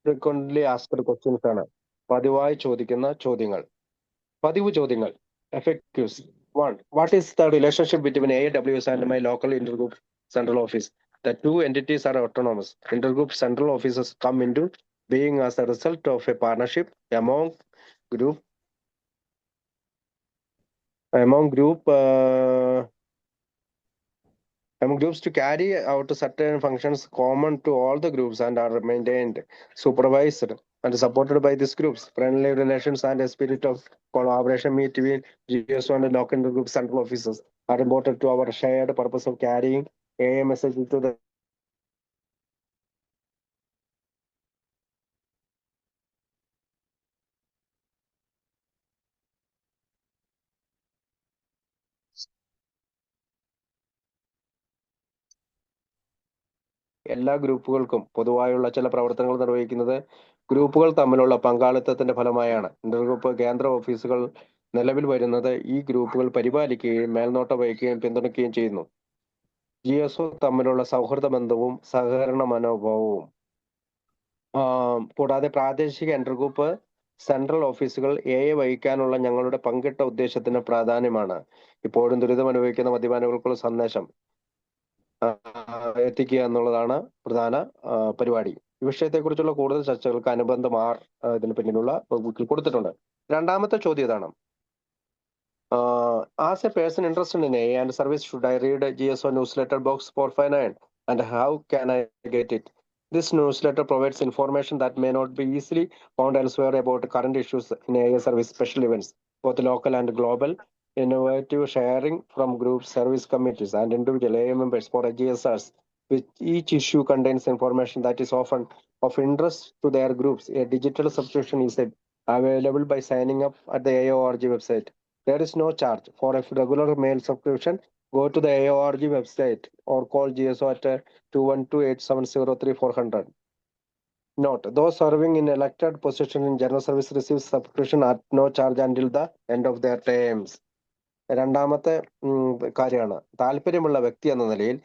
frequently asked questions ആണ് പതിവായി ചോദിക്കുന്ന ചോദ്യങ്ങൾ. പതിവ് ചോദ്യങ്ങൾ. FAQs. 1. What is the relationship between AWS and my local intergroup central office? The two entities are autonomous. Intergroup central offices come into being as a result of a partnership group among groups to carry out certain functions common to all the groups and are maintained, supervised, and supported by these groups. Friendly relations and a spirit of collaboration between GSO and local intergroup central offices are important to our shared purpose of carrying AA message to the എല്ലാ ഗ്രൂപ്പുകൾക്കും പൊതുവായുള്ള ചില പ്രവർത്തനങ്ങൾ നിർവഹിക്കുന്നത് ഗ്രൂപ്പുകൾ തമ്മിലുള്ള പങ്കാളിത്തത്തിന്റെ ഫലമായാണ്. ഇന്റർഗ്രൂപ്പ് കേന്ദ്ര ഓഫീസുകൾ നിലവിൽ വരുന്നത് ഈ ഗ്രൂപ്പുകൾ പരിപാലിക്കുകയും മേൽനോട്ടം വഹിക്കുകയും പിന്തുണയ്ക്കുകയും ചെയ്യുന്നു. GSO തമ്മിലുള്ള സൗഹൃദ ബന്ധവും സഹകരണ മനോഭാവവും. കൂടാതെ പ്രാദേശിക ഇന്റർഗ്രൂപ്പ് സെൻട്രൽ ഓഫീസുകൾ വഹിക്കാനുള്ള ഞങ്ങളുടെ പങ്കിട്ട ഉദ്ദേശത്തിന് പ്രാധാന്യമാണ്. ഇപ്പോഴും ദുരിതം അനുഭവിക്കുന്ന മദ്യപാനികൾക്കുള്ള സന്ദേശം എത്തിക്കുക എന്നുള്ളതാണ് പ്രധാന പരിപാടി. ഈ വിഷയത്തെക്കുറിച്ചുള്ള കൂടുതൽ ചർച്ചകൾക്ക് അനുബന്ധം ഇതിന് പിന്നിലുള്ള വകുപ്പിൽ കൊടുത്തിട്ടുണ്ട്. രണ്ടാമത്തെ ചോദ്യം ഇതാണ്. As a person interested in AA and service, should I read GSO newsletter box 459 and how can I get it? This newsletter provides information that may not be easily found elsewhere about current issues in AA service, special events, both local and global, innovative sharing from group service committees and individual AA members for GSRs, with each issue contains information that is often of interest to their groups. A digital subscription is available by signing up at the AORG website. There is no charge for a regular mail subscription. Go to the AORG website or call GSO at 212-870-3400. Note, those serving in elected position in general service receive subscription at no charge until the end of their terms. രണ്ടാമത്തെ കാര്യമാണ്, താല്പര്യമുള്ള വ്യക്തി എന്ന നിലയിൽ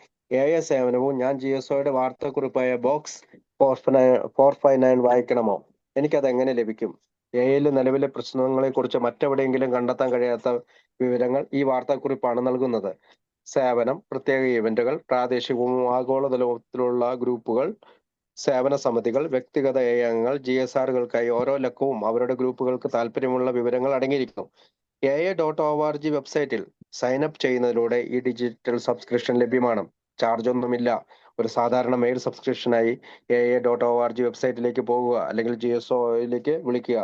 സേവനവും ഞാൻ GSOയുടെ വാർത്താക്കുറിപ്പായ box 459 വായിക്കണമോ? എനിക്കത് എങ്ങനെ ലഭിക്കും? AIയിൽ നിലവിലെ പ്രശ്നങ്ങളെ കുറിച്ച് മറ്റെവിടെയെങ്കിലും കണ്ടെത്താൻ കഴിയാത്ത വിവരങ്ങൾ ഈ വാർത്താക്കുറിപ്പാണ് നൽകുന്നത്. സേവനം, പ്രത്യേക ഇവന്റുകൾ, പ്രാദേശികവും ആഗോളതലത്തിലുള്ള ഗ്രൂപ്പുകൾ, സേവന സമിതികൾ, വ്യക്തിഗത അംഗങ്ങൾ, GSRകൾക്കായി ഓരോ ലക്കവും അവരുടെ ഗ്രൂപ്പുകൾക്ക് താല്പര്യമുള്ള വിവരങ്ങൾ അടങ്ങിയിരിക്കുന്നു. AA.org വെബ്സൈറ്റിൽ സൈൻ അപ്പ് ചെയ്യുന്നതിലൂടെ ഈ ഡിജിറ്റൽ സബ്സ്ക്രിപ്ഷൻ ലഭ്യമാണ്. ചാർജ് ഒന്നുമില്ല. ഒരു സാധാരണ മെയിൽ സബ്സ്ക്രിപ്ഷനായി AA.org വെബ്സൈറ്റിലേക്ക് പോകുക അല്ലെങ്കിൽ GSOയിലേക്ക് വിളിക്കുക.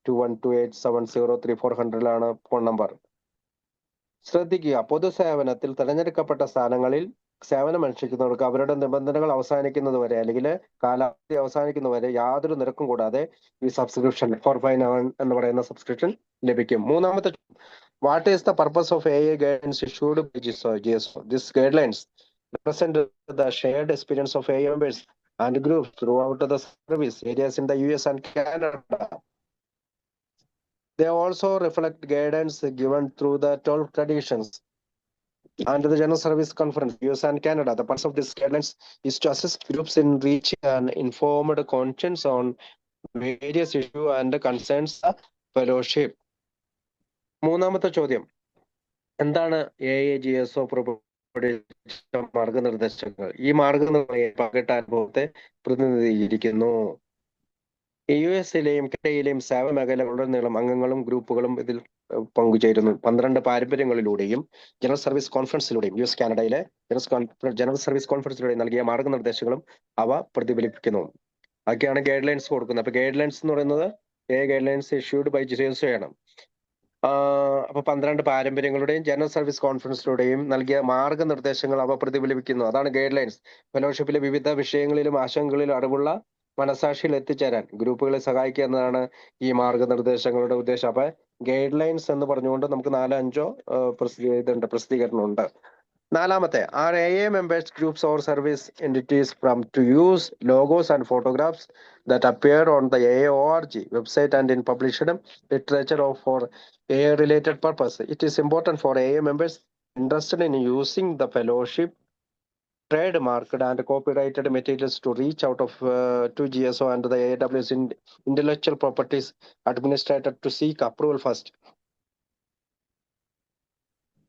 212-870-3400 ഫോൺ നമ്പർ. ശ്രദ്ധിക്കുക, പൊതുസേവനത്തിൽ തിരഞ്ഞെടുക്കപ്പെട്ട സ്ഥാനങ്ങളിൽ സേവനമനുഷ്ഠിക്കുന്നവർക്ക് അവരുടെ നിബന്ധനകൾ അവസാനിക്കുന്നതുവരെ അല്ലെങ്കിൽ കാലാവധി അവസാനിക്കുന്നതുവരെ യാതൊരു നിരക്കും കൂടാതെ ഈ സബ്സ്ക്രിപ്ഷൻ 459 എന്ന് പറയുന്ന സബ്സ്ക്രിപ്ഷൻ ലഭിക്കും. മൂന്നാമത്തെ, what is the purpose of AA guidance issued by GSO? These guidelines represent the shared experience of AA members and groups throughout the service areas in the US and Canada. They also reflect guidance given through the 12 traditions and the General Service Conference, US and Canada. The purpose of these guidelines is to assist groups in reaching an informed conscience on various issues and concerns the fellowship. മൂന്നാമത്തെ ചോദ്യം, എന്താണ് GSO മാർഗനിർദ്ദേശങ്ങൾ? ഈ മാർഗനിർദ്ദേശങ്ങൾ പങ്കിട്ട അനുഭവത്തെ പ്രതിനിധീകരിക്കുന്നു. US-ലെയും കാനഡയിലെയും സേവന മേഖലകളുടെ നീളം അംഗങ്ങളും ഗ്രൂപ്പുകളും ഇതിൽ പങ്കുചേരുന്നു. 12 പാരമ്പര്യങ്ങളിലൂടെയും ജനറൽ സർവീസ് കോൺഫറൻസിലൂടെയും US കാനഡയിലെ ജനറൽ സർവീസ് കോൺഫറൻസിലൂടെയും നൽകിയ മാർഗനിർദ്ദേശങ്ങളും അവ പ്രതിഫലിപ്പിക്കുന്നു. അതൊക്കെയാണ് ഗൈഡ് ലൈൻസ് കൊടുക്കുന്നത്. അപ്പൊ ഗൈഡ് ലൈൻസ് എന്ന് പറയുന്നത് guidelines issued by GSO ആണ്. അപ്പൊ 12 പാരമ്പര്യങ്ങളുടെയും ജനറൽ സർവീസ് കോൺഫറൻസിലൂടെയും നൽകിയ മാർഗനിർദ്ദേശങ്ങൾ അവ പ്രതിഫലിപ്പിക്കുന്നു. അതാണ് ഗൈഡ് ലൈൻസ്. ഫെലോഷിപ്പിലെ വിവിധ വിഷയങ്ങളിലും ആശങ്കകളിലും അറിവുള്ള മനസാക്ഷിയിൽ എത്തിച്ചേരാൻ ഗ്രൂപ്പുകളെ സഹായിക്കുക എന്നതാണ് ഈ മാർഗനിർദ്ദേശങ്ങളുടെ ഉദ്ദേശം. അപ്പൊ ഗൈഡ് ലൈൻസ് എന്ന് പറഞ്ഞുകൊണ്ട് നമുക്ക് 4-5 പ്രസിദ്ധീകരണമുണ്ട്. നാലാമത്തെ, R AA members groups or service entities from to use logos and photographs that appear on the AORG website and in published literature for AA related purpose. It is important for AA members interested in using the fellowship trademarked and copyrighted materials to reach out to GSO and the AWS Intellectual Properties Administrator to seek approval first.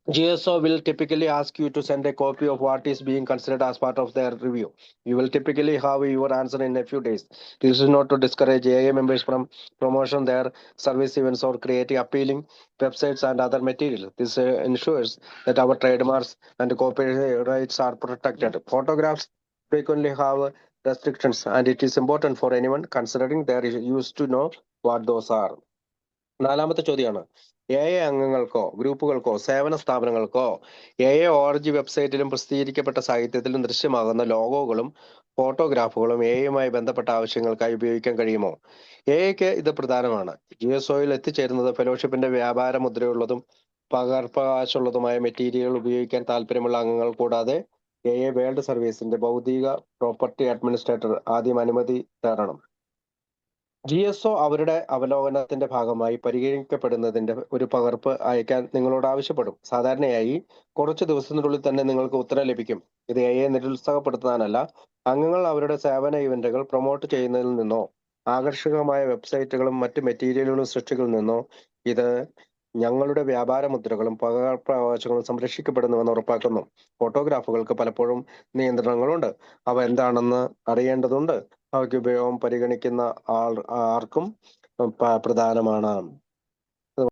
GSO will typically ask you to send a copy of what is being considered as part of their review. You will typically have your answer in a few days. This is not to discourage AA members from promoting their service events or creating appealing websites and other material. This ensures that our trademarks and copyrights are protected. Photographs frequently have restrictions, and it is important for anyone considering their use to know what those are. നാലാമത്തെ ചോദ്യമാണ് AA അംഗങ്ങൾക്കോ ഗ്രൂപ്പുകൾക്കോ സേവന സ്ഥാപനങ്ങൾക്കോ AA ORG വെബ്സൈറ്റിലും പ്രസിദ്ധീകരിക്കപ്പെട്ട സാഹിത്യത്തിലും ദൃശ്യമാകുന്ന ലോഗോകളും ഫോട്ടോഗ്രാഫുകളും AAയുമായി ബന്ധപ്പെട്ട ആവശ്യങ്ങൾക്കായി ഉപയോഗിക്കാൻ കഴിയുമോ? AAക്ക് ഇത് പ്രധാനമാണ്. GSOയിൽ എത്തിച്ചേരുന്നത് ഫെലോഷിപ്പിന്റെ വ്യാപാര മുദ്രയുള്ളതും പകർപ്പവകാശമുള്ളതുമായ മെറ്റീരിയലുകൾ ഉപയോഗിക്കാൻ താല്പര്യമുള്ള അംഗങ്ങൾ കൂടാതെ AA വേൾഡ് സർവീസിന്റെ ഭൗതിക പ്രോപ്പർട്ടി അഡ്മിനിസ്ട്രേറ്റർ ആദ്യം അനുമതി തേടണം. GSO അവരുടെ അവലോകനത്തിന്റെ ഭാഗമായി പരിഗണിക്കപ്പെടുന്നതിന്റെ ഒരു പകർപ്പ് അയക്കാൻ നിങ്ങളോട് ആവശ്യപ്പെടും. സാധാരണയായി കുറച്ച് ദിവസത്തിനുള്ളിൽ തന്നെ നിങ്ങൾക്ക് ഉത്തരം ലഭിക്കും. ഇത് AA നിരുത്സാഹപ്പെടുത്താനല്ല, അംഗങ്ങൾ അവരുടെ സേവന ഇവന്റുകൾ പ്രൊമോട്ട് ചെയ്യുന്നതിൽ നിന്നോ ആകർഷകമായ വെബ്സൈറ്റുകളും മറ്റ് മെറ്റീരിയലുകളും സൃഷ്ടികളിൽ നിന്നോ ഇത് ഞങ്ങളുടെ വ്യാപാര മുദ്രകളും പകർപ്പവകാശങ്ങളും സംരക്ഷിക്കപ്പെടുന്നുവെന്ന് ഉറപ്പാക്കുന്നു. ഫോട്ടോഗ്രാഫുകൾക്ക് പലപ്പോഴും നിയന്ത്രണങ്ങളുണ്ട്. അവ എന്താണെന്ന് അറിയേണ്ടതുണ്ട്. അവയ്ക്ക് ഉപയോഗം പരിഗണിക്കുന്ന ആർക്കും പ്രധാനമാണ്.